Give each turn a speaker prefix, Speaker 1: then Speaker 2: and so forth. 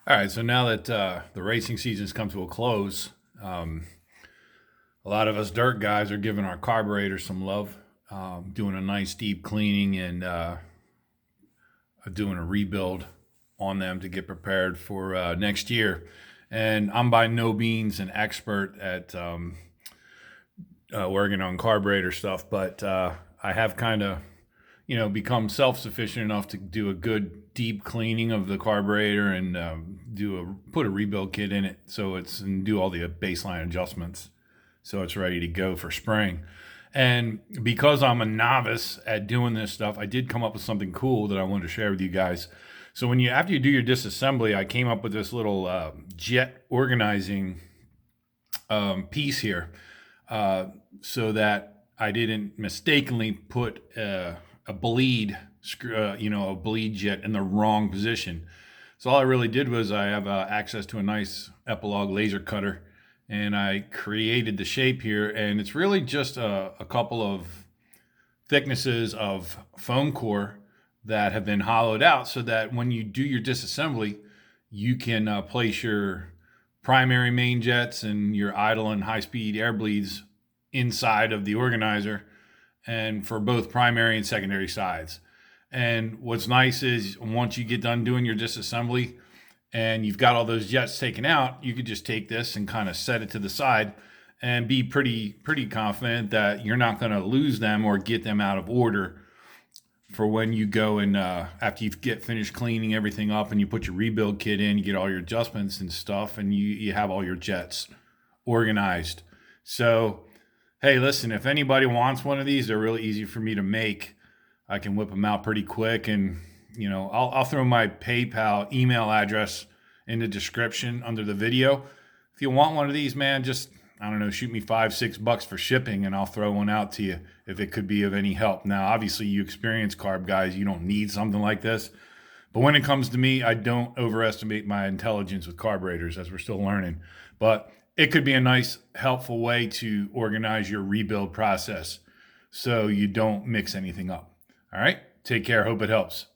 Speaker 1: All right, so now that the racing season's come to a close, a lot of us dirt guys are giving our carburetors some love, doing a nice deep cleaning and doing a rebuild on them to get prepared for next year. And I'm by no means an expert at working on carburetor stuff, but I have kind of become self-sufficient enough to do a good deep cleaning of the carburetor and put a rebuild kit in it so it's and do all the baseline adjustments so it's ready to go for spring. And because I'm a novice at doing this stuff, I did come up with something cool that I wanted to share with you guys. So after you do your disassembly, I came up with this little jet organizing piece here, so that I didn't mistakenly put a bleed a bleed jet in the wrong position. So all I really did was I have access to a nice Epilogue laser cutter, and I created the shape here. And it's really just a couple of thicknesses of foam core that have been hollowed out so that when you do your disassembly, you can place your primary main jets and your idle and high-speed air bleeds inside of the organizer, and for both primary and secondary sides. And what's nice is once you get done doing your disassembly and you've got all those jets taken out, you could just take this and kind of set it to the side and be pretty confident that you're not going to lose them or get them out of order for when you go and after you get finished cleaning everything up and you put your rebuild kit in, you get all your adjustments and stuff, and you have all your jets organized. So hey, listen, if anybody wants one of these, they're really easy for me to make. I can whip them out pretty quick, and I'll throw my PayPal email address in the description under the video. If you want one of these, man, just I don't know, shoot me $5-6 for shipping, and I'll throw one out to you if it could be of any help. Now, obviously, you experienced carb guys, you don't need something like this. But when it comes to me, I don't overestimate my intelligence with carburetors, as we're still learning. But it could be a nice, helpful way to organize your rebuild process so you don't mix anything up. All right, take care. Hope it helps.